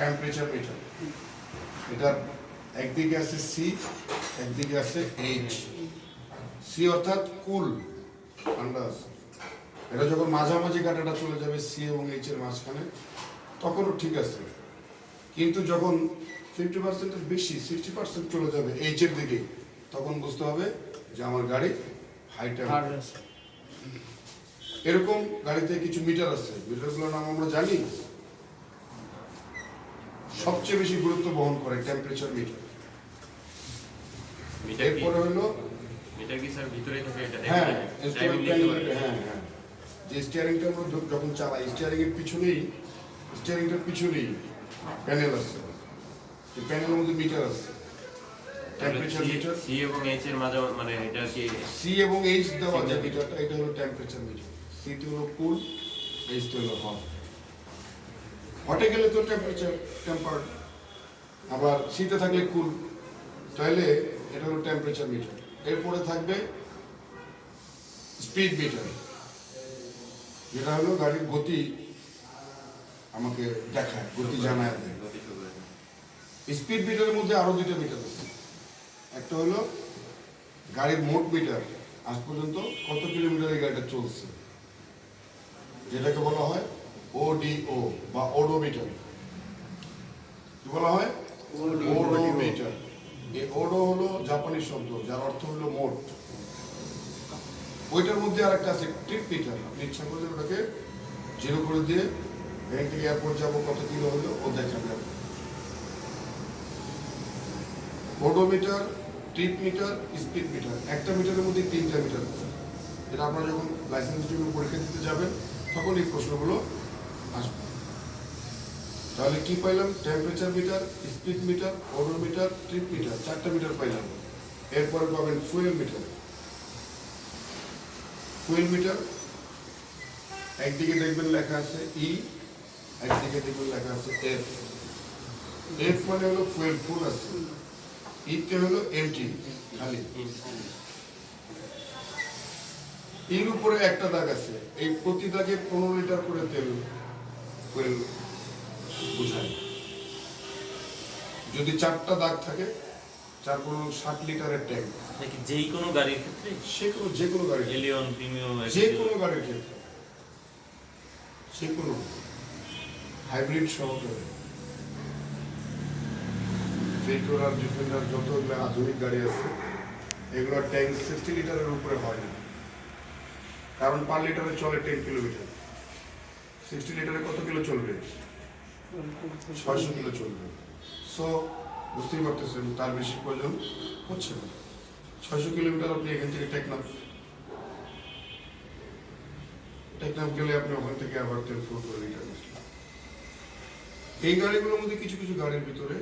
Temperature metre. এটার একদিকে আছে সি, একদিকে আছে এইচ। সি অর্থাৎ কুল, ঠান্ডা আছে। এটা যখন মাঝামাঝি কাঁটাটা চলে যাবে সি এবং এইচ এর মাঝখানে, তখনও ঠিক আছে। কিন্তু যখন 50%-এর বেশি, 60% চলে যাবে এইচ এর দিকে, তখন বুঝতে হবে যে আমার গাড়ি হাই টেম্পারেচার। এরকম গাড়িতে কিছু মিটার আছে, মিটারগুলোর নাম আমরা জানি। সবচেয়ে বেশি গুরুত্ব বহন করে টেম্পারেচার মিটার। এরপরে হলো হ্যাঁ, যে স্টিয়ারিংটা আমরা যখন চালাই, স্টিয়ারিংয়ের পিছনেই প্যানেল আছে। এই প্যানেলের মধ্যে মিটার আছে, টেম্পারেচার মিটার। সি এবং এইচ এর মাঝে মানে এটা কি সি এবং এইচ দেওয়া যে মিটারটা, এটা হলো টেম্পারেচার মিটার। সিটি হলো কুল, এইচটা হলো হট। হটে গেলে তো টেম্পার্ড, আবার শীতে থাকলে কুল, তাহলে এটা হলো টেম্পারেচার মিটার। এরপরে থাকবে স্পিড মিটার, যেটা হলো গাড়ির গতি আমাকে দেখায়, গতি জানায় দেয়। স্পিড মিটারের মধ্যে আরো দুইটা মিটার আছে। একটা হলো গাড়ির মোট মিটার, আজ পর্যন্ত কত কিলোমিটার এই গাড়িটা চলছে, যেটাকে বলা হয় ওডিও বা ওডোমিটার। কি বলা হয়? ওডোমিটার। এই ওডো হলো জাপানি শব্দ, যার অর্থ হলো মোট। ওইটার মধ্যে আর একটা আছে ট্রিপ মিটার। আপনি ইচ্ছা করলে ওটাকে 0 করে দিয়ে ব্যাংক থেকে এয়ারপোর্ট যাবো কত কিলো হলো ও দেখাবে। Odometer, trip meter, speed metre. একটা মিটারের মধ্যে 3টা মিটার আছে। এটা আপনারা যখন লাইসেন্স পরীক্ষা দিতে যাবেন তখন এই প্রশ্নগুলো আসবে। তাহলে কি পাইলাম? Temperature metre, speed metre, odometer, trip meter, 4টা মিটার পাইলাম। এরপরে পাবেন ফুয়েল মিটার। ফুয়েল মিটার একদিকে দেখবেন লেখা আছে ই, একদিকে দেখবেন লেখা আছে এফ। এফ মানে হলো ফুয়েল ফুল আছে, ইতে হলো এমটি খালি। এর উপরে একটা দাগ আছে, এই প্রতি দাগে 15 লিটার করে তেল ফুয়েল বুঝায়। যদি 4টা দাগ থাকে, 4 × 60 লিটারের ট্যাঙ্ক। যেই কোনো গাড়ির ক্ষেত্রে, যে কোনো গাড়ি, এলিয়ন প্রিমিয়াম, যে কোনো গাড়ির ক্ষেত্রে, যে কোনো হাইব্রিড সহকারে ভেক্টর আর ডিফেন্ডার যতগুলো আধুনিক গাড়ি আছে, এগুলোর ট্যাঙ্ক 60 লিটারের উপরে হয় না। কারণ পার লিটারে চলে 10 কিলোমিটার। 60 লিটারে কত কিলো চলবে? 600 কিলো চলবে। সো বুঝতেই পারতেছেন তার বেশি প্রয়োজন হচ্ছে না। 600 কিলোমিটার আপনি এখান থেকে টেকনাফ গেলে আপনি ওখান থেকে আবার তেল ফুল করে রিটার্ন আসলেন। এই গাড়িগুলোর মধ্যে কিছু কিছু গাড়ির ভিতরে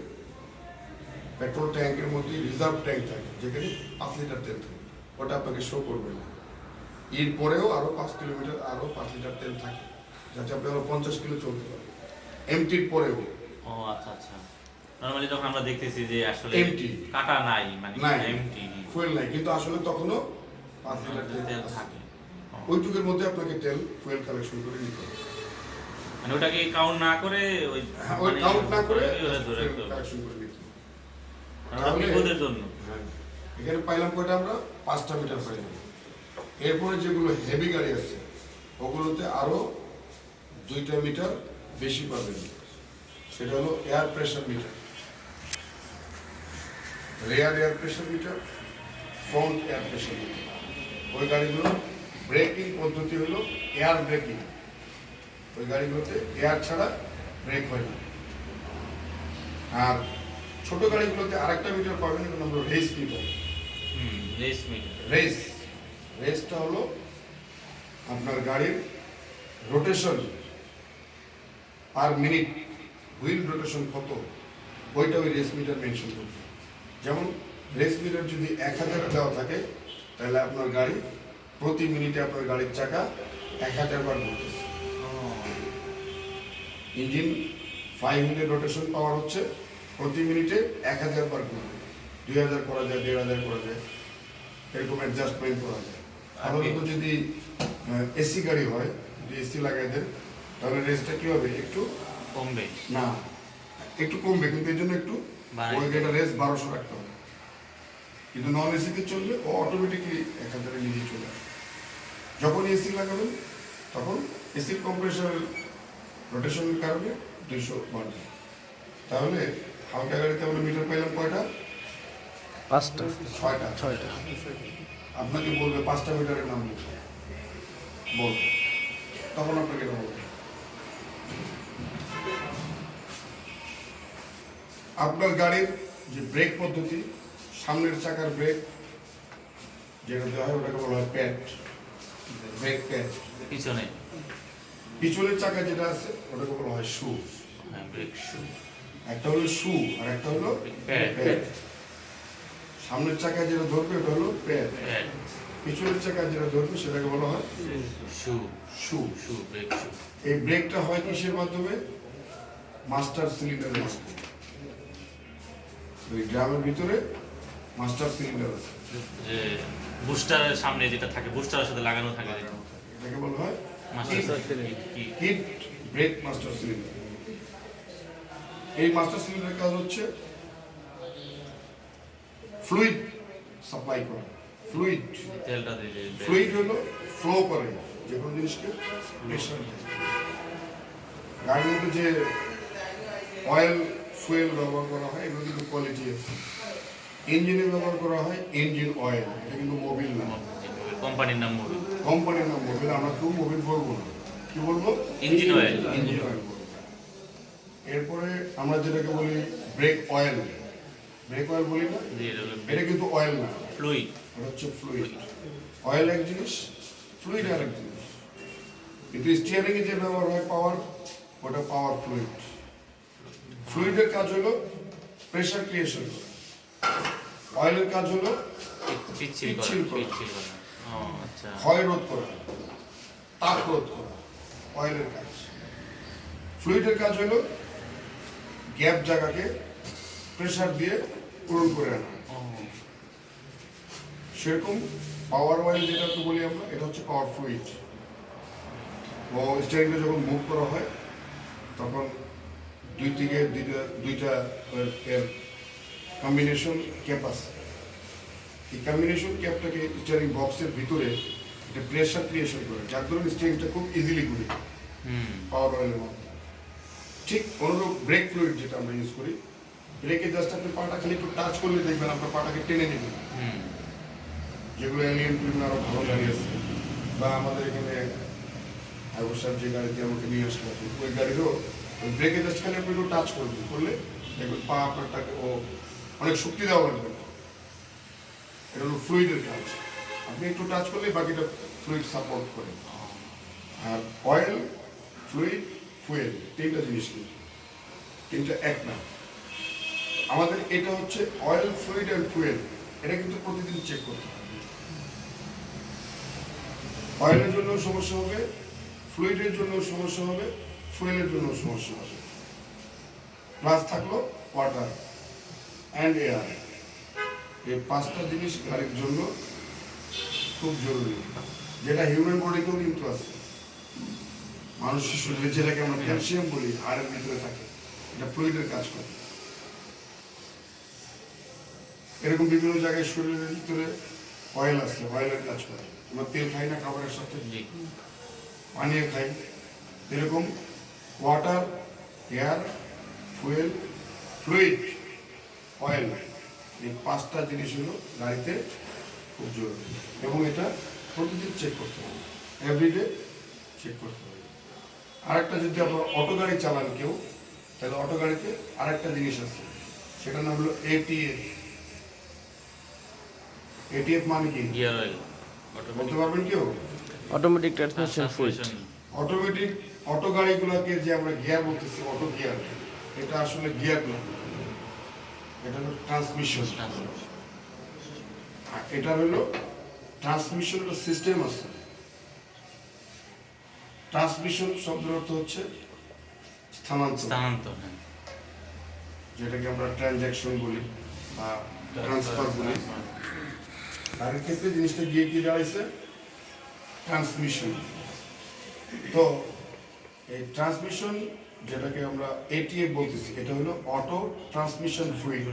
পেট্রোল ট্যাঙ্কের মধ্যে রিজার্ভ ট্যাঙ্ক থাকে, যেখানে 5 লিটার তেল থাকে। ওটা আপনাকে শো করবে না। এরপরেও আরো 5 কিলোমিটার আরো 5 লিটার তেল থাকে, যাতে আপনি আরো 50 কিলো চলতে পারেন এমটির পরেও। ও আচ্ছা আচ্ছা। নরমালি যখন আমরা দেখতেছি যে আসলে এমটি কাটা নাই, মানে নাই, এমটি ফুয়েল নাই, কিন্তু আসলে তখনও 5 লিটার তেল তেল থাকে। ওইটুকুর মধ্যে আপনাকে তেল ফুয়েল কালেকশন করে নিতে হবে। মানে ওটাকে কাউন্ট না করে ওই ওই কাউন্ট না করে ধরে কালেকশন করে নিতে হবে। তাহলে বিপদের জন্য। এখানে পাইলাম কয়টা আমরা? 5টা মিটার পাইলাম। এরপরে যেগুলো হেভি গাড়ি আছে ওগুলোতে আরো 2টা মিটার বেশি পাবেন। সেটা হলো air pressure meter, rear air pressure meter, front air pressure meter. ওই গাড়িগুলো ব্রেকিং পদ্ধতি হলো এয়ার ব্রেকিং। ওই গাড়িগুলোতে এয়ার ছাড়া ব্রেক হয় না। আর ছোট গাড়িগুলোতে আরেকটা মিটার পাবেন, এটা হলো রেস মিটার। Rev meter. রেসটা হলো আপনার গাড়ির rotation per minute, wheel rotation কত, ওইটা ওই রেস মিটার মেনশন করবে। যেমন রেস মিটার যদি 1000 দেওয়া থাকে, তাহলে আপনার গাড়ি প্রতি মিনিটে আপনার গাড়ির চাকা 1000 বার ঘুরতেছে। ইঞ্জিন 5 হুইলের রোটেশন পাওয়ার হচ্ছে প্রতি মিনিটে 1000 বার ঘুরবে। 2000 করা যায়, 1500 করা যায়, এরকম অ্যাডজাস্টমেন্ট করা যায়। সাধারণত যদি এসি গাড়ি হয়, যদি এসি লাগাই দেন, তাহলে রেসটা কি হবে? একটু কমবে না, একটু কমবে, কিন্তু এর জন্য একটু বাড়াই। ওই এটা রেস 1200 রাখতে হবে। কিন্তু নন এসিতে চললে ও অটোমেটিকলি এখান থেকে নিজে চলে আসবে। যখন এসি লাগাবেন তখন এসির কম্প্রেসার রোটেশনের কারণে 200 বাড়বে। তাহলে হালকা গাড়িতে আমরা মিটার পাইলাম কয়টা? 5টা 6টা। আপনাকে বলবে 5টা মিটারের নাম লিখো, বলবে, তখন আপনাকে এটা বলবে। আপনার গাড়ির যে ব্রেক পদ্ধতি, সামনের চাকার ব্রেক যেটা দেওয়া হয় ওটাকে বলা হয় প্যাড, ব্রেক প্যাড। পিছনে পিছনের চাকা যেটা আছে ওটাকে বলা হয় শু। ব্রেক শু, একটা হলো শু আর একটা হলো প্যাড। প্যাড। সামনের চাকা যেটা ধরবে ওটা হলো প্যাড, প্যাড পিছনের চাকা যেটা ধরবে সেটাকে বলা হয় শু, শু। শু ব্রেক শু। এই ব্রেকটা হয় কিসের মাধ্যমে? মাস্টার সিলিন্ডারের মাধ্যমে। ওই ড্রামের ভিতরে মাস্টার সিলিন্ডার আছে, যে বুস্টারের সামনে যেটা থাকে, বুস্টারের সাথে লাগানো থাকে, এটাকে বলা হয় মাস্টার কি হিট ব্রেক মাস্টার সিলিন্ডার। এই মাস্টার সিলিন্ডারের কাজ হচ্ছে ফ্লুইড সাপ্লাই করা। ফ্লুইড তেলটা দিয়ে যে ফ্লুইড হলো ফ্লো করে যে কোনো জিনিসকে প্রেশার দেয়। গাড়ির মধ্যে যে অয়েল ফুয়েল ব্যবহার করা হয় এগুলো কিন্তু কোয়ালিটি আছে। ইঞ্জিনে ব্যবহার করা হয় ইঞ্জিন অয়েল, এটা কিন্তু মোবিল না। কোম্পানির নাম মোবিল। কোম্পানির নাম মোবিল, আমরা কেউ মোবিল বলবো না। কি বলবো? Engine oil. ইঞ্জিন অয়েল বলবো। এরপরে আমরা যেটাকে বলি ব্রেক অয়েল, ব্রেক অয়েল বলি না, এটা কিন্তু অয়েল না, ফ্লুইড। এটা হচ্ছে ফ্লুইড। অয়েল এক জিনিস, ফ্লুইড আর এক জিনিস। কিন্তু স্টিয়ারিং এ যে ব্যবহার হয় পাওয়ার, ওটা পাওয়ার ফ্লুইড। ফ্লুইডের কাজ হলো প্রেসার ক্রিয়েশন, অয়েলের কাজ হলো পিচ্ছিল পিচ্ছিল করা, করা। পিচ্ছিল করা। ও আচ্ছা। ক্ষয় রোধ করা, তাপ রোধ করা, অয়েলের কাজ। ফ্লুইডের কাজ হলো গ্যাপ জায়গাকে প্রেসার দিয়ে পূরণ করে আনা। ও সেরকম পাওয়ার অয়েল যেটা তো বলি আমরা, এটা হচ্ছে পাওয়ার ফ্লুইড। ও স্টিয়ারিংটা যখন মুভ করা হয় তখন দুইটা এর কম্বিনেশন ক্যাপ আছে। এই কম্বিনেশন ক্যাপটাকে স্টিয়ারিং বক্সের ভিতরে একটা প্রেসার ক্রিয়েশন করে, যার ধরুন স্টিয়ারিংটা খুব ইজিলি ঘুরে পাওয়ার অয়েলের মধ্যে। ঠিক অনুরূপ ব্রেক ফ্লুইড যেটা আমরা ইউজ করি, ব্রেকে জাস্ট আপনি পাটা খালি একটু টাচ করলে দেখবেন আপনার পাটাকে টেনে নেবেন। যেগুলো এলিয়েন বিভিন্ন আরো ভালো গাড়ি আছে, বা আমাদের এখানে অবশ্য যে গাড়িতে আমাকে নিয়ে আসলো ওই গাড়িরও ওই ব্রেকে জাস্ট খালি আপনি একটু টাচ করবেন, করলে দেখবেন পা আপনারটাকে ও অনেক শক্তি দেওয়া লাগবে না। এটা হলো ফ্লুইডের কাজ, আপনি একটু টাচ করলে বাকিটা ফ্লুইড সাপোর্ট করে। আর অয়েল, ফ্লুইড, ফুয়েল তিনটা জিনিস, কিন্তু তিনটা এক না। আমাদের এটা হচ্ছে অয়েল, ফ্লুইড অ্যান্ড ফুয়েল, এটা কিন্তু প্রতিদিন চেক করতে হবে। অয়েলের জন্য সমস্যা হবে, ফ্লুইডের জন্য সমস্যা হবে, ফুয়েলের জন্য সমস্যা হবে। প্লাস থাকলো ওয়াটার অ্যান্ড এয়ার। এই পাঁচটা জিনিস গাড়ির জন্য খুব জরুরি, যেটা হিউম্যান বডিতেও কিন্তু আছে। মানুষের শরীরে যেটাকে আমরা ক্যালসিয়াম বলি হাড়ের ভিতরে থাকে, এটা ফ্লুইডের কাজ করে। এরকম বিভিন্ন জায়গায় শরীরের ভিতরে অয়েল আছে, অয়েলের কাজ করে। আমরা তেল খাই না খাবারের সাথে, পানীয় খাই, এরকম water, air, fuel, fluid, oil, এই পাঁচটা জিনিস হলো গাড়িতে খুব জরুরি, এবং এটা প্রতিদিন চেক করতে হবে, এভরিডে চেক করতে হবে। আরেকটা, যদি আপনার অটো গাড়ি চালান কেউ, তাহলে অটো গাড়িতে আরেকটা জিনিস আছে, সেটার নাম হলো এটিএফ। এটিএফ মানে কি গিয়ার অয়েল, বলতে পারবেন কেউ? Automatic transmission fluid. Automatic auto গাড়িগুলোকে যে আমরা গিয়ার বলতেছি, অটো গিয়ার, এটা আসলে গিয়ার না, এটা হলো ট্রান্সমিশন। এটা হলো ট্রান্সমিশন সিস্টেম আছে। ট্রান্সমিশন শব্দের অর্থ হচ্ছে স্থানান্তর, স্থানান্তর। যেটাকে আমরা ট্রানজ্যাকশন বলি বা ট্রান্সফার বলি। তার ক্ষেত্রে জিনিসটা গিয়ে কি দাঁড়াইছে? ট্রান্সমিশন। তো এই ট্রান্সমিশন যেটাকে আমরা এটিএফ বলতেছি, এটা হলো অটো ট্রান্সমিশন ফ্লুইড।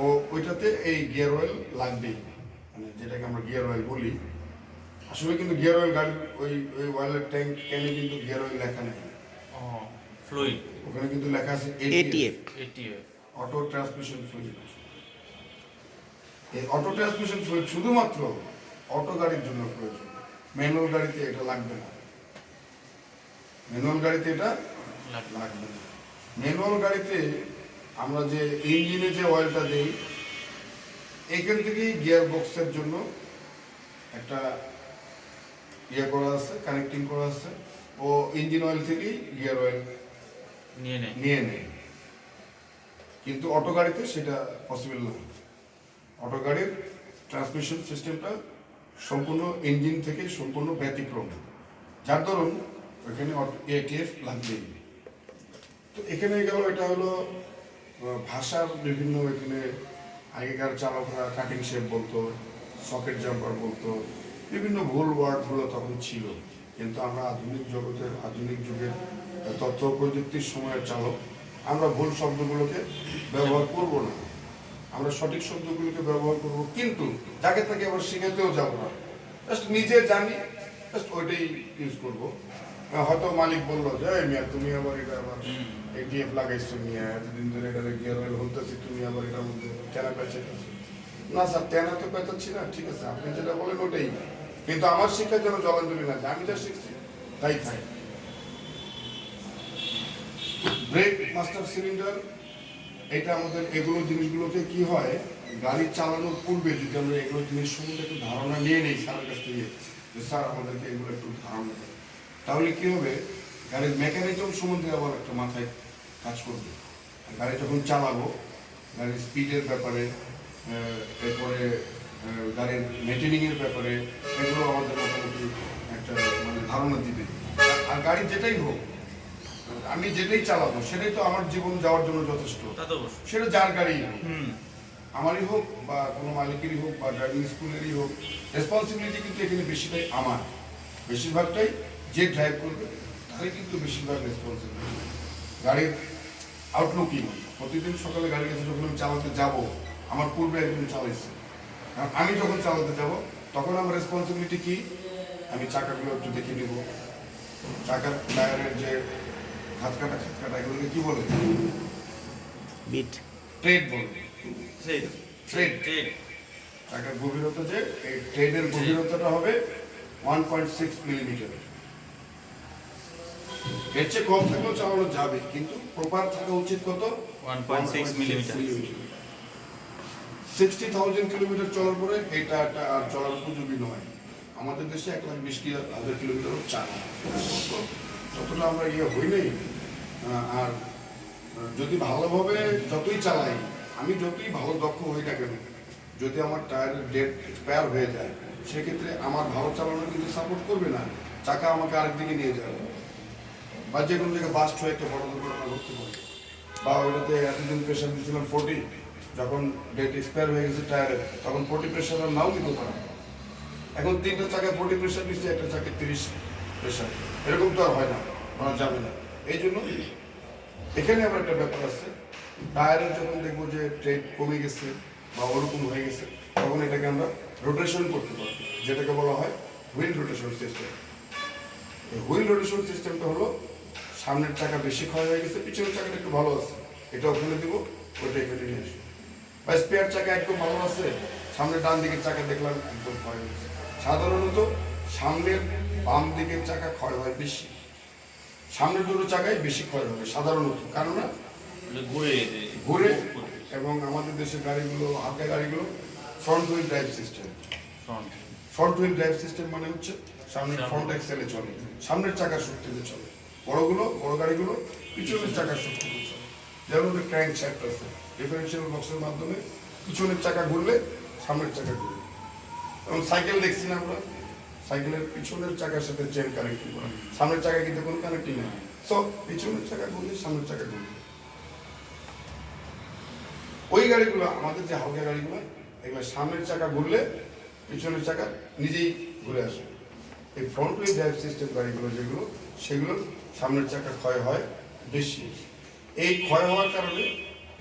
ও ওইটাতে এই গিয়ার অয়েল লাগবেই, মানে যেটাকে আমরা গিয়ার অয়েল বলি। আসলে কিন্তু গিয়ার অয়েল গাড়ির ওই ওই অয়েলের ট্যাঙ্ক ক্যানে কিন্তু গিয়ার অয়েল লেখা নেই, ফ্লুইড ওখানে কিন্তু লেখা আছে ATF. ATF. Auto transmission fluid. এই অটো ট্রান্সমিশন ফ্লুইড শুধুমাত্র অটো গাড়ির জন্য প্রয়োজন, ম্যানুয়াল গাড়িতে এটা লাগবে না। ম্যানুয়াল গাড়িতে এটা লাগবে না। ম্যানুয়াল গাড়িতে আমরা যে ইঞ্জিনে যে অয়েলটা দিই, এখান থেকেই গিয়ার বক্সের জন্য একটা ইয়ে করা আছে, কানেক্টিং করা আছে, ও ইঞ্জিন অয়েল থেকেই গিয়ার অয়েল নিয়ে নেয়। কিন্তু অটো গাড়িতে সেটা পসিবল না। অটো গাড়ির ট্রান্সমিশন সিস্টেমটা সম্পূর্ণ ইঞ্জিন থেকে সম্পূর্ণ ব্যতিক্রম, যার ধরুন ওইখানে এটিএফ লাগবেই। তো এখানে গেল, এটা হলো ভাষার বিভিন্ন, এখানে আগেকার চালকরা কাটিং শেপ বলতো, সকেট জাম্পার বলতো, বিভিন্ন ভুল ওয়ার্ডগুলো তখন ছিল। কিন্তু আমরা আধুনিক জগতের, আধুনিক যুগের তথ্য প্রযুক্তির সময়ের চালক, আমরা ভুল শব্দগুলোকে ব্যবহার করব না, আমরা সঠিক শব্দগুলোকে ব্যবহার করব। কিন্তু যাকে তাকে আবার শেখাতেও যাব না, জাস্ট নিজে জানি, জাস্ট ওইটাই ইউজ করব। হয়তো মালিক বললো যে এই মিয়া তুমি আবার এটা আবার এটিএফ লাগাইছো মিয়া, এতদিন ধরে এটা গিয়ার অয়েল হলতেছি, তুমি আবার এটার মধ্যে টেনা পেঁচাচ্ছি। না স্যার, টেনা তো পেঁচাচ্ছি না, ঠিক আছে আপনি যেটা বলেন ওটাই, কিন্তু আমার শিক্ষার জন্য জলাঞ্জলি না, আমি যা শিখছি তাই থাকে। ব্রেক মাস্টার সিলিন্ডার, এটা আমাদের এগুলো জিনিসগুলোকে কি হয়, গাড়ি চালানোর পূর্বে যদি আমরা এগুলো জিনিস সম্বন্ধে একটু ধারণা নিয়ে নিই স্যারের কাছ থেকে, যে স্যার আমাদেরকে এগুলো একটু ধারণা দেয়, তাহলে কি হবে, গাড়ির মেকানিজম সম্বন্ধে আবার একটা মাথায় কাজ করবে। গাড়ি যখন চালাবো, গাড়ির স্পিডের ব্যাপারে, এরপরে গাড়ির মেনটেনিংয়ের ব্যাপারে, এগুলো আমাদের মোটামুটি একটা মানে ধারণা দিবে। আর গাড়ি যেটাই হোক, আমি যেটাই চালাবো সেটাই তো আমার জীবন যাওয়ার জন্য যথেষ্ট, সেটা যার গাড়িই হোক, আমারই হোক বা কোনো মালিকেরই হোক বা ড্রাইভিং স্কুলেরই হোক, রেসপন্সিবিলিটি কিন্তু এখানে বেশিটাই আমার, বেশিরভাগটাই যে ড্রাইভ করবে তারই কিন্তু বেশিরভাগ রেসপন্সিবিলিটি। গাড়ির আউটলুকিং, প্রতিদিন সকালে গাড়ি কাছে যখন আমি চালাতে যাব, আমার পূর্বে একজন চালাইছে, কারণ আমি যখন চালাতে যাব তখন আমার রেসপন্সিবিলিটি কি, আমি চাকাগুলো একটু দেখে নিব, চাকার টায়ারের যে খাতকাটা এগুলোকে কি বলে, বিট, ট্রেড বলে, ট্রেড। চাকার গভীরতা, যে এই ট্রেডের গভীরতাটা হবে 1.6 মিলিমিটার। এর চেয়ে কম থাকলেও চালানো যাবে, কিন্তু প্রপার থাকা উচিত কত, 1.6 মিলিমিটার। 60,000 কিলোমিটার চলার পরে এটা একটা আর চলার উপযোগী নয়। আমাদের দেশে 1,20,000 কিলোমিটারও চায় না, যতটা আমরা হই নাই। আর যদি ভালোভাবে যতই চালাই, আমি যতই ভালো দক্ষ হই না কেন, যদি আমার টায়ারের ডেট এক্সপায়ার হয়ে যায়, সেক্ষেত্রে আমার ভালো চালানো কিন্তু সাপোর্ট করবে না, চাকা আমাকে আরেকদিকে নিয়ে যাবে, বা যে কোনো জায়গায় বাস্ট হয়ে একটা বড় দুর্ঘটনা ঘটতে পারে। বা ওইটাতে এতদিন প্রেশার দিয়েছিলাম 40, যখন ডেট এক্সপায়ার হয়ে গেছে টায়ারের, তখন 40 প্রেশার আর নাও দিতে পারে। এখন 3টা চাকায় 40 প্রেশার দিচ্ছে, একটা চাকায় 30 প্রেশার, এরকম তো আর হয় না, বলা যাবে না। এই জন্য এখানে আবার একটা ব্যাপার আছে, টায়ারের যখন দেখবো যে ট্রেড কমে গেছে বা ওরকম হয়ে গেছে, তখন এটাকে আমরা রোটেশন করতে পারবো, যেটাকে বলা হয় হুইল রোটেশন সিস্টেম। এই হুইল রোটেশন সিস্টেমটা হলো, সামনের চাকা বেশি ক্ষয় হয়ে গেছে, পিছনের চাকাটা একটু ভালো আছে, এটা ওখানে দিব, ওইটা এখানে নিয়ে আসবো। বা স্পেয়ার চাকা একদম ভালো আছে, সামনের ডান দিকের চাকা দেখলাম একদম ক্ষয় হয়ে গেছে। সাধারণত সামনের বাম দিকের চাকা ক্ষয় হয় বেশি, সামনের দুটো চাকায় বেশি ক্ষয় হবে সাধারণত, কারণ ঘুরে। এবং আমাদের দেশের গাড়িগুলো, হালকা গাড়িগুলো front wheel drive system. Front wheel drive system মানে হচ্ছে সামনের ফ্রন্ট এক্সেলে চলে, সামনের চাকার শক্তিতে চলে। বড় গাড়িগুলো পিছনের চাকার শক্তিতে চলে। যেমন ক্র্যাঙ্ক শ্যাফট আছে, ডিফারেন্সিয়াল বক্সের মাধ্যমে পিছনের চাকা ঘুরলে সামনের চাকা ঘুরবে। এবং সাইকেল দেখছি না আমরা, সাইকেলের পিছনের চাকার সাথে চেন কানেক্টিং করা, সামনের চাকা কিন্তু কোনো কানেক্টিং নেই। সো পিছনের চাকা ঘুরলে সামনের চাকা ঘুরবে। ওই গাড়িগুলো, আমাদের যে হালকা গাড়িগুলো, এগুলো সামনের চাকা ঘুরলে পিছনের চাকা নিজেই ঘুরে আসে। এই ফ্রন্ট হুইল ড্রাইভ সিস্টেম গাড়িগুলো যেগুলো, সেগুলো সামনের চাকা ক্ষয় হয় বেশি। এই ক্ষয় হওয়ার কারণে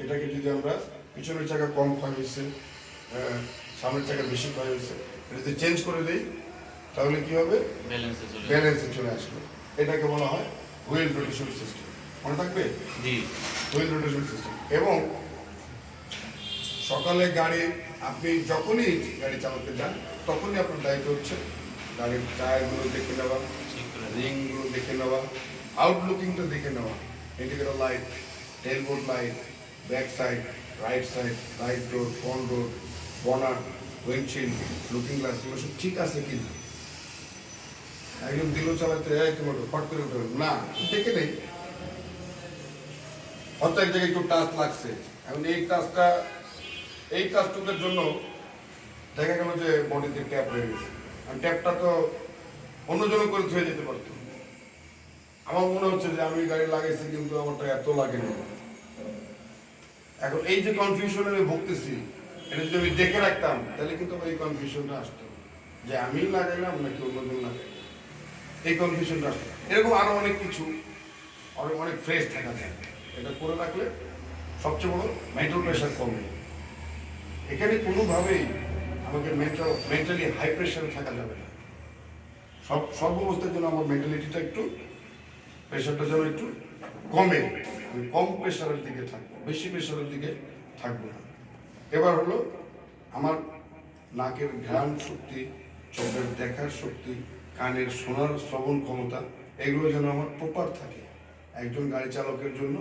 এটাকে যদি আমরা পিছনের চাকা কম ক্ষয় হয়েছে, সামনের চাকা বেশি ক্ষয় হয়েছে, এটা যদি চেঞ্জ করে দিই তাহলে কি হবে? ব্যালেন্সে চলে আসবে। এটাকে বলা হয় হুইল রোটেশন সিস্টেম। মনে থাকবে? জি। Wheel rotation system. এবং সকালে গাড়ি আপনি যখনই গাড়ি চালাতে যান তখনই আপনার দায়িত্ব হচ্ছে গাড়ির টায়ারগুলো দেখে নেওয়া, রিংগুলো দেখে নেওয়া, আউটলুকিংটা দেখে নেওয়া, indicator light, tailboard light, back side, right door, front door, bonnet, windshield, looking glass, এগুলো সব ঠিক আছে কি না। একদম দিল চালাতে তোমার ফট করে উঠে না, দেখে নেই, হয়তো এক জায়গায় একটু টাচ লাগছে। এখন এই কাজটুকের জন্য দেখা গেল যে বডিতে ট্যাপ হয়ে গেছে, আর ট্যাপটা তো অন্যজনও করে ধুয়ে যেতে পারতো। আমার মনে হচ্ছে যে আমি গাড়ি লাগাইছি কিন্তু আমারটা এত লাগেনি। এখন এই যে কনফিউশনে আমি ভুগতেছি, এটা যদি আমি দেখে রাখতাম তাহলে কিন্তু আমার এই কনফিউশনটা আসতো যে আমি লাগাইলাম নাকি অন্যজন লাগাই, এই কনফিউশনটা আসতো। এরকম আরো অনেক কিছু, অনেক ফ্রেশ থাকা যায়। এটা করে রাখলে সবচেয়ে বড় মেন্টাল প্রেশার কমে। এখানে কোনোভাবেই আমাকে মেন্টালি হাই প্রেশারে থাকা যাবে না। সব অবস্থার জন্য আমার মেন্টালিটিটা একটু, প্রেশারটা যেন একটু কমে, আমি কম প্রেশারের দিকে থাকবো, বেশি প্রেশারের দিকে থাকবো না। এবার হলো আমার নাকের ঘ্রাণ শক্তি, চোখের দেখার শক্তি, কানের শোনার শ্রবণ ক্ষমতা, এগুলো যেন আমার প্রপার থাকে। একজন গাড়ি চালকের জন্য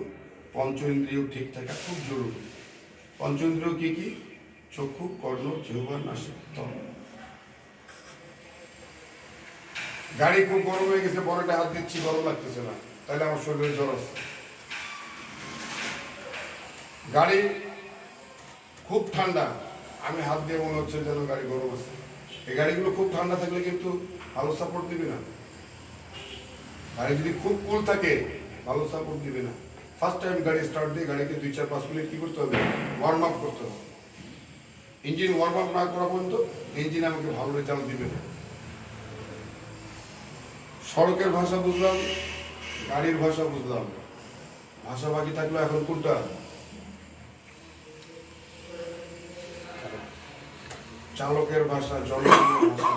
পঞ্চ ইন্দ্রিয় ঠিক থাকা খুব জরুরি। পঞ্চ ইন্দ্রিয় কি কি? চক্ষু, কর্ণ, জিহ্বা, নাসিক, ত্বক। গাড়ি খুব গরম হয়ে গেছে, বড়টা হাত দিচ্ছি, গরম লাগতেছে না, তাহলে আমার শরীরে জ্বর আছে। গাড়ি খুব ঠান্ডা, আমি হাত দিয়ে মনে হচ্ছে যেন গাড়ি গরম আছে। এই গাড়িগুলো খুব ঠান্ডা থাকলে কিন্তু ভালো সাপোর্ট দিবে না। গাড়ি যদি খুব কুল থাকে ভালো সাপোর্ট দিবে না। ফার্স্ট টাইম গাড়ি স্টার্ট দিয়ে গাড়িকে 2-4-5 মিনিট কি করতে হবে? ওয়ার্ম আপ করতে হবে। ইঞ্জিন ওয়ার্ম আপ না করা পর্যন্ত ইঞ্জিন আমাকে ভালো রেজাল্ট দিবে না। সড়কের ভাষা বুঝলাম, গাড়ির ভাষা বুঝলাম, ভাষা বাকি থাকলো এখন কোনটা? চালকের ভাষা, জনগণের ভাষা।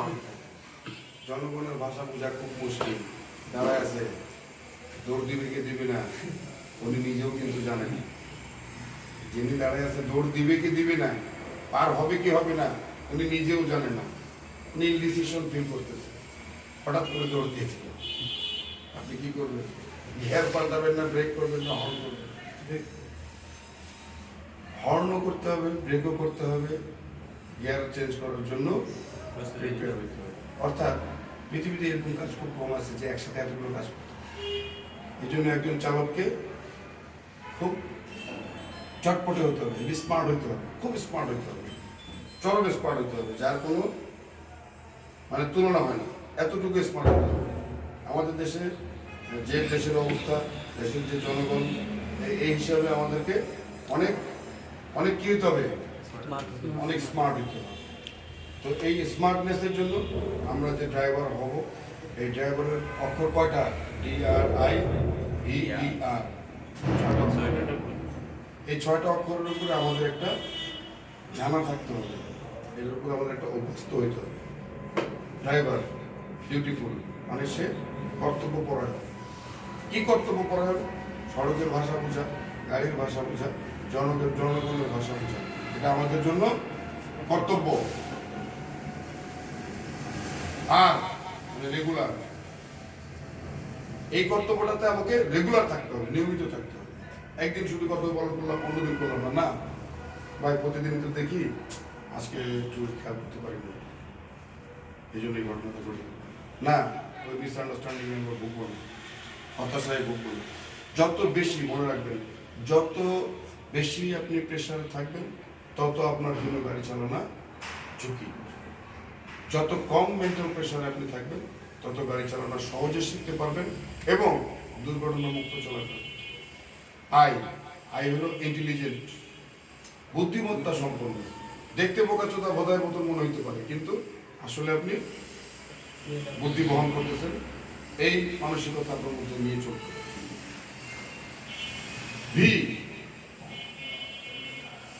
জনগণের ভাষা বোঝা খুব মুশকিল। দাঁড়ায় আছে, দৌড় দিবে কি দিবে না উনি নিজেও কিন্তু জানেন। যিনি দাঁড়ায় আছে দৌড় দিবে কি দিবে না, পার হবে কি হবে না, উনি নিজেও জানেন না। উনি ইনডিসিশন ফিল করতেছে, হঠাৎ করে দৌড় দিয়েছিল। আপনি কি করবেন? গিয়ার পাল্টাবেন না, ব্রেক করবেন না, হর্ন করবেন? হর্নও করতে হবে, ব্রেকও করতে হবে, গিয়ার চেঞ্জ করার জন্য প্রিপেয়ার হইতে হবে। অর্থাৎ পৃথিবীতে এরকম কাজ খুব কম আছে যে একসাথে এতগুলো কাজ করতে হবে। এই জন্য একজন চালককে খুব চটপটে হতে হবে, স্মার্ট হইতে হবে, খুব স্মার্ট হইতে হবে, চরম স্মার্ট হইতে হবে, যার কোনো মানে তুলনা হয় না, এতটুকু স্মার্ট হতে হবে। আমাদের দেশে যে দেশের অবস্থা, দেশের যে জনগণ, এই হিসাবে আমাদেরকে অনেক অনেক কি হতে হবে? অনেক স্মার্ট হইতে হবে। তো এই স্মার্টনেসের জন্য আমরা যে ড্রাইভার হব, এই ড্রাইভারের অক্ষর কয়টা? DRIVER। এই 6টা অক্ষরের উপরে আমাদের একটা জানা থাকতে হবে, এর উপরে আমাদের একটা অভ্যস্ত হইতে হবে। ড্রাইভার ডিউটিফুল মানে সে কর্তব্যপরায়ণ। কি কর্তব্যপরায়ণ? সড়কের ভাষা বোঝা, গাড়ির ভাষা বোঝা, জনগণের ভাষা বোঝা, এটা আমাদের জন্য কর্তব্য। আর রেগুলার, এই কর্তব্যটাতে আমাকে রেগুলার থাকতে হবে, নিয়মিত থাকতে হবে। একদিন শুধু কর্তব্য পালন করলাম, অন্যদিন করলাম না, না ভাই, প্রতিদিন তো দেখি, আজকে একটু খেয়াল করতে পারি না, এই জন্য এই ঘটনাটা ঘটে না। ওই মিসআন্ডারস্ট্যান্ডিং আমরা ভুগবো না, হতাশায় ভুগবো না। যত বেশি মনে রাখবেন, যত বেশি আপনি প্রেশারে থাকবেন তত আপনার জন্য গাড়ি চালানো ঝুঁকি। যত কম মেন্টাল প্রেশারে আপনি থাকবেন তত গাড়ি চালানো সহজে শিখতে পারবেন এবং দুর্ঘটনামুক্ত চলাফেরা। আই হলো ইন্টেলিজেন্ট, বুদ্ধিমত্তা সম্পন্ন। দেখতে বোকাচোদা বোধায় মতন মনে হইতে পারে, কিন্তু আসলে আপনি বুদ্ধি বহন করতেছেন, এই মানসিকতা আপনার মধ্যে নিয়ে চলতে হবে। ভি,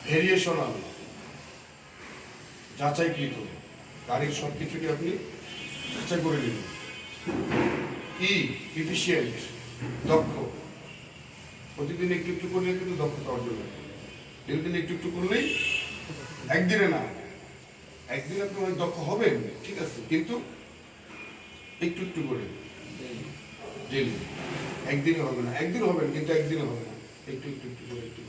ভেরিয়েশনাল, যাচাইকৃত, গাড়ির সব কিছুকে আপনি যাচাই করে নিন। ই, ইফিসিয়েন্ট, দক্ষ, প্রতিদিন একটু একটু করলে কিন্তু দক্ষতা অর্জন হয়। দিন একটু একটু করলেই, একদিনে না, একদিনে আপনি অনেক দক্ষ হবেন, ঠিক আছে, কিন্তু একটু একটু করে ডেলি। একদিনে হবে না, একদিন হবেন কিন্তু একদিনে হবে না, একটু একটু একটু করে একটু।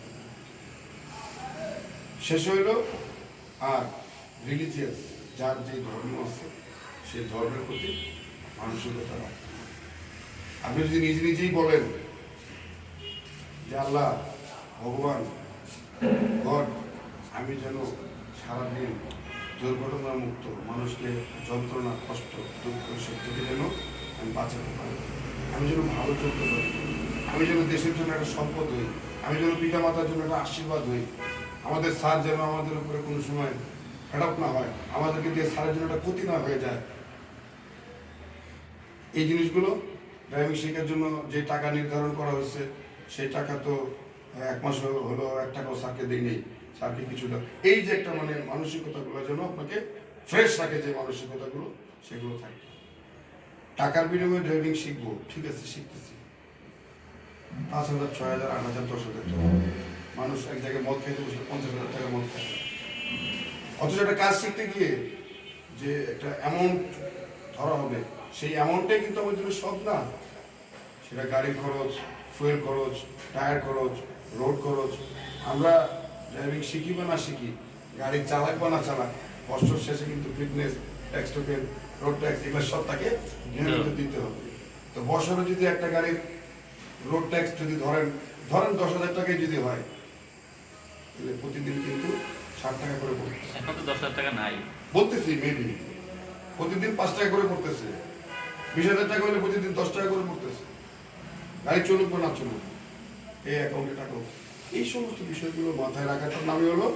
শেষ হইল আর রিলিজিয়াস, যার যে ধর্ম আছে সেই ধর্মের প্রতি মানসিকতা রাখা। আপনি যদি নিজে নিজেই বলেন যে আল্লাহ, ভগবান, গড, আমি যেন সারাদিন দুর্ঘটনা মুক্ত, মানুষকে যন্ত্রণা, কষ্ট, দুঃখ, সব থেকে যেন আমি বাঁচাতে পারি, আমি যেন ভালো চলতে পারি, আমি যেন দেশের জন্য একটা সম্পদ হই, আমি যেন পিতা মাতার জন্য একটা আশীর্বাদ হই, আমাদের স্যার যেন আমাদের উপরে কোনো সময় ফেডাপ না হয়, আমাদেরকে দিয়ে স্যারের জন্য একটা ক্ষতি না হয়ে যায়। এই জিনিসগুলো ড্রাইভিং শেখার জন্য যে টাকা নির্ধারণ করা হয়েছে সেই টাকা তো এক মাস হলো, এক টাকাও স্যারকে দিই নেই, স্যারকে কিছুটা, এই যে একটা মানে মানসিকতাগুলো যেন আপনাকে ফ্রেশ রাখে, যে মানসিকতাগুলো সেগুলো থাকে। টাকার বিনিময়ে ড্রাইভিং শিখবো, ঠিক আছে, শিখতেছি, 5,000, 6,000, 8,000, 10,000 টাকা। মানুষ এক জায়গায় মদ খাইতে বসে 50,000 টাকা মদ খায়, অথচ একটা কাজ শিখতে গিয়ে যে একটা অ্যামাউন্ট ধরা হবে, সেই অ্যামাউন্টটাই কিন্তু আমার জন্য সব না। সেটা গাড়ির খরচ, ফুয়েল খরচ, টায়ার খরচ, রোড খরচ। আমরা ড্রাইভিং শিখি বা না শিখি, গাড়ি চালাক বা না চালাক, বছর শেষে কিন্তু fitness, tax token, road tax, এগুলো সব তাকে নিয়মিত দিতে হবে। তো বছরে যদি একটা গাড়ির রোড ট্যাক্স যদি ধরেন 10,000 টাকায় যদি হয়, তাহলে প্রতিদিন কিন্তু 60 টাকা করে পড়তেছে। এখন তো 10,000 টাকা নাই বলতেছি, মেবি প্রতিদিন 5 টাকা করে পড়তেছে, 20,000 টাকা হলে প্রতিদিন 10 টাকা করে পড়তেছে। গাড়ি চলুক বা না চলুক, এই অ্যাকাউন্টে টাকা। এই সমস্ত বিষয়গুলো মাথায় রাখাটার নামই হলো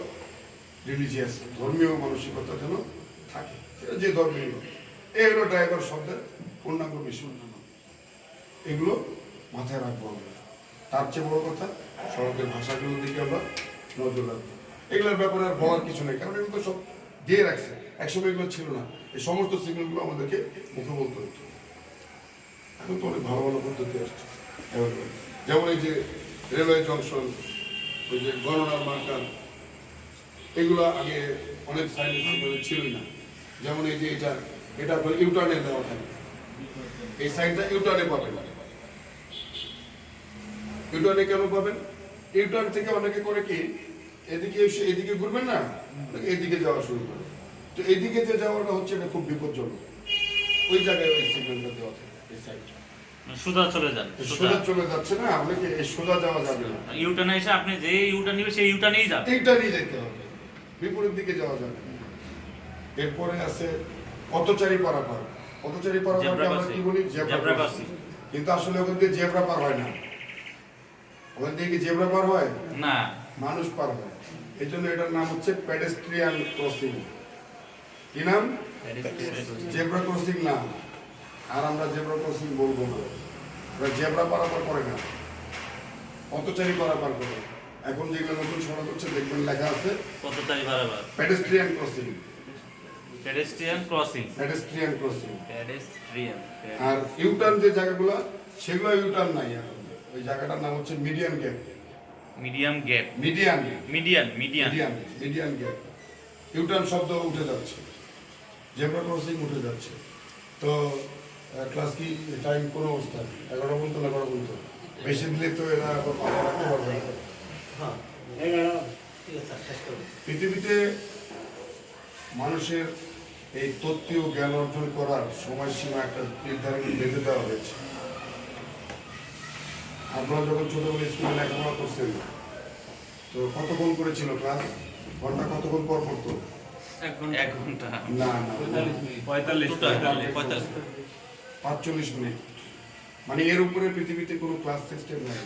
রিলিজিয়াস, ধর্মীয় মানসিকতা যেন থাকে, সেটা যে ধর্মীয়। এই হলো ড্রাইভার শব্দের পূর্ণাঙ্গ বিষয়। এগুলো মাথায় রাখবো আমরা। তার চেয়ে বড় কথা, সড়কের ভাষাগুলোর দিকে আমরা নজর রাখবো। এগুলোর ব্যাপারে আর বলার কিছু নেই, কারণ এগুলো তো সব দিয়ে রাখছে, একসময় এগুলো ছিল না। এই সমস্ত সিগন্যালগুলো আমাদেরকে মুখে বলতে হতো। এখন তো অনেক ভালো ভালো পদ্ধতি আসছে, যেমন এই যে রেলওয়ে জংশন, ওই যে গণনার মার্কার, এগুলো আগে অনেক সাইডে ছিলই না। যেমন এই যে এটা আপনার ইউটার্নে দেওয়া থাকে, এই সাইনটা ইউটার্নে পাবেন। ইউটার্নে কেন পাবেন? ইউটার্ন থেকে অনেকে করে কি, এদিকে এসে এদিকে ঘুরবেন না, এদিকে যাওয়া শুরু করে। তো এদিকে যে যাওয়াটা হচ্ছে, এটা খুব বিপজ্জনক। ওই জায়গায় ওই সিগন্যালটা দেওয়া থাকে, এই সাইডটা সোজা চলে যান, সোজা চলে যাচ্ছে না, অনেকে সোজা যাওয়া যাবে না, ইউটার্নে এসে আপনি যে ইউটার্ন নেবেন সেই ইউটার্নেই যান, এইটারই যেতে হবে, বিপরীত দিকে যাওয়া যাবে না। এরপরে আছে পথচারী পারাপার। পথচারী পারাপারকে আমরা কি বলি? Zebra crossing. কিন্তু আসলে ওখান দিয়ে জেব্রা পার হয় না, ওখান দিয়ে কি জেব্রা পার হয় না, মানুষ পার হয়। এই জন্য এটার নাম হচ্ছে পেডেস্ট্রিয়ান ক্রসিং। কি নাম? জেব্রা ক্রসিং না। আর আমরা জেব্রা ক্রসিং বলবো না, ওরা জেব্রা পারাপার করে না, পথচারী পারাপার করে। এখন যেগুলো নতুন সড়ক হচ্ছে দেখবেন লেখা আছে পথচারী বারবার, pedestrian crossing, pedestrian crossing, pedestrian crossing. Pedestrian. আর ইউটার্ন যে জায়গাগুলো, সেগুলো ইউটার্ন নাই এখন। ওই জায়গাটার নাম হচ্ছে median gap. Medium gap, median median, median, median median gap. U turn শব্দ উঠে যাচ্ছে, জেব্রা ক্রসিং উঠে যাচ্ছে। তো ক্লাস কি টাইম কোনো অবস্থা 11 পর্যন্ত না 12 পর্যন্ত? বেশি দিলে তো এরা আবার মাথায় রাখতে পারবে না। পৃথিবীতে মানুষের এই তত্ত্বীয় জ্ঞান অর্জন করার সময়সীমা একটা নির্ধারণ বেঁধে দেওয়া হয়েছে। আপনারা যখন ছোটবেলায় স্কুলে লেখাপড়া করছেন, তো কতক্ষণ করেছিল ক্লাস? ঘন্টা কতক্ষণ পর পড়তো? 1 ঘন্টা, না না, 45 45 মিনিট। মানে এর উপরে পৃথিবীতে কোনো ক্লাস সিস্টেম নাই,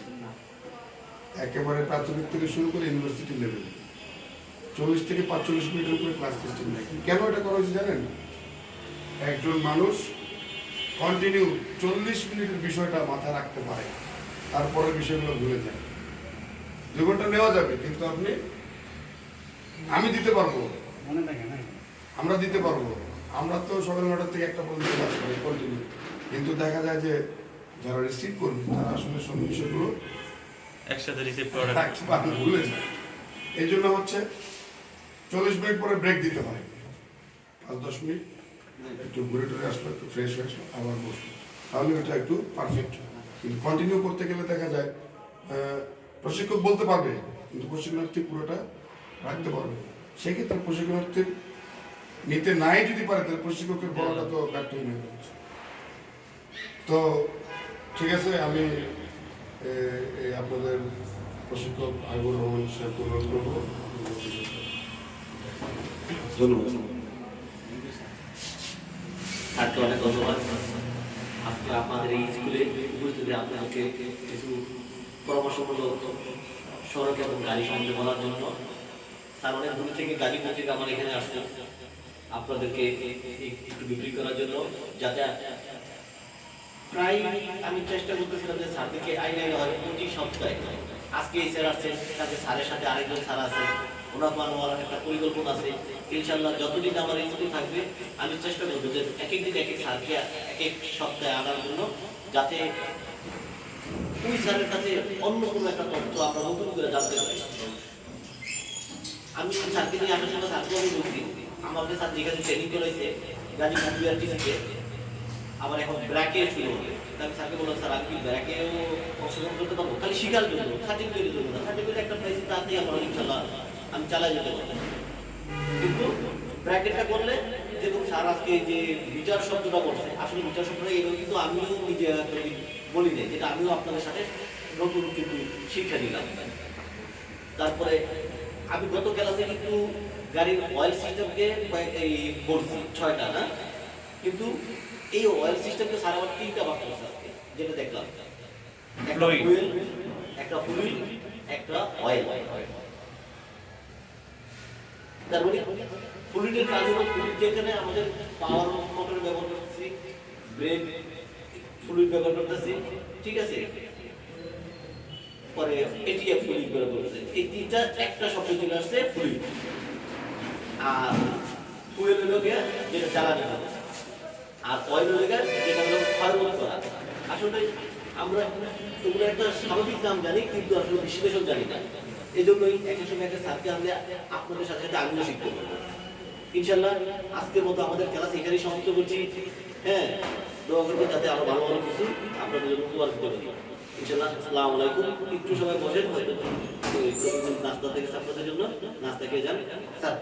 একেবারে প্রাথমিক থেকে শুরু করে ইউনিভার্সিটি লেভেলে 40 থেকে 45 মিনিটের উপরে ক্লাস সিস্টেম নাই। কেন এটা করা হয়েছে জানেন? একজন মানুষ কন্টিনিউ 40 মিনিটের বিষয়টা মাথায় রাখতে পারে, তারপরে বিষয়গুলো ভুলে যায়। 2 ঘন্টা নেওয়া যাবে, কিন্তু আমি দিতে পারবো, আমরা দিতে পারবো। আমরা তো সকাল 9টা থেকে 1টা পর্যন্ত ক্লাস করি কন্টিনিউ, কিন্তু দেখা যায় যে যারা রিসিভ করবে তারা আসলে সব বিষয়গুলো একসাথে রিসিভ করে রাখতে পারে, ভুলে যায়। এই জন্য হচ্ছে 40 মিনিট পরে ব্রেক দিতে হয়, 5-10 মিনিট একটু ঘুরে টুরে আসলো, একটু ফ্রেশ হয়ে আসলো, আবার বসলো, তাহলে ওটা একটু পারফেক্ট হয়। কিন্তু কন্টিনিউ করতে গেলে দেখা যায় প্রশিক্ষক বলতে পারবে, কিন্তু প্রশিক্ষণার্থী পুরোটা রাখতে পারবে না। সেক্ষেত্রে প্রশিক্ষণার্থী নিতে নাই যদি পারে, তাহলে প্রশিক্ষকের বলাটা তো ব্যর্থ হয়ে যাচ্ছে। তো ঠিক আছে, আমি আপনাদের প্রশিক্ষক আইবুর রহমান সাহেবকে অনুরোধ করবো। ধন্যবাদ। স্যারকে অনেক ধন্যবাদ। আজকে আপনাদের এই স্কুলে উপস্থিতি আপনাদেরকে কিছু পরামর্শমূলক সড়ক এবং গাড়ি সম্বন্ধে বলার জন্য। স্যার অনেক দূর থেকে গাজীপুর থেকে আমার এখানে আসছে আপনাদেরকে একটু বিক্রি করার জন্য, যাতে প্রায় আমি চেষ্টা করতেছিলাম যে স্যারদেরকে আইনে হয় প্রতি সপ্তাহে। আজকে এই স্যার আসছেন, তাকে স্যারের সাথে আরেকজন স্যার আছে, ওনার আমার একটা পরিকল্পনা আছে। ইনশাল্লাহ যতদিন আমার স্কুল থাকবে আমি চেষ্টা করবো যে এক এক দিন এক এক স্যারকে এক এক সপ্তাহে আনার জন্য, যাতে ওই স্যারের কাছে অন্য কোনো একটা তথ্য আমরা নতুন করে জানতে পারি। আমি স্যারকে নিয়ে আসার সময় স্যারকে আমি বলছি, আমাকে স্যার যেখানে ট্রেনিং করেছে গাজীপুর বিআরটিসিতে, আবার এখন ব্র্যাকে শুরু হবে। আমি স্যারকে বললাম, স্যার আমি কি ব্র্যাকেও অংশগ্রহণ করতে পারবো? খালি শিখার জন্য, সার্টিফিকেটের জন্য না। সার্টিফিকেট একটা পাইছি, তাতেই আমার ইনশাল্লাহ আমি চালাই যেতে পারবো। কিন্তু ব্র্যাকেটটা করলে, যেরকম স্যার আজকে যে মিটার শব্দটা বলছে, আসলে মিটার শব্দটা এরকম কিন্তু আমিও নিজে বলি নাই, যেটা আমিও আপনাদের সাথে নতুন কিন্তু শিক্ষা নিলাম। তারপরে আমি গত ক্লাসে কিন্তু গাড়ির অয়েল সিস্টেমকে এই বলছি 6টা না, কিন্তু এই অয়েল সিস্টেমকে স্যার আবার 3টা ভাগ করছে আজকে, যেটা দেখলাম। একটা ফুয়েল, একটা ফ্লুইড, একটা অয়েল। তার মানে ফ্লুইডের কাজ হলো, ফ্লুইড যেখানে আমাদের পাওয়ার মোটর ব্যবহার করতেছি, ব্রেক ফ্লুইড ব্যবহার করতেছি, ঠিক আছে, পরে এটিএফ ফ্লুইড ব্যবহার করতেছি। এই 3টা একটা শব্দ চলে আসছে ফ্লুইড। আর ফুয়েল হলো যেটা জ্বালানি হবে, আর অয়েল হলো যেটা হলো ক্ষয়রোধ করা। আসলে আমরা এগুলো একটা স্বাভাবিক নাম জানি, কিন্তু আসলে বিশ্লেষণ জানি না। এই জন্যই একটা সময় একটা স্যারকে আমরা আপনাদের সাথে সাথে আমিও শিখতে পারবো। ইনশাল্লাহ আজকের মতো আমাদের ক্লাস এখানেই সমাপ্ত করছি। হ্যাঁ, দোয়া করবো যাতে আরো ভালো ভালো কিছু আপনাদের জন্য উপহার দিতে পারি। ইনশাল্লাহ। আসসালামু আলাইকুম। একটু সবাই বসেন, হয়তো নাস্তা থেকে আপনাদের জন্য নাস্তা খেয়ে যান স্যার।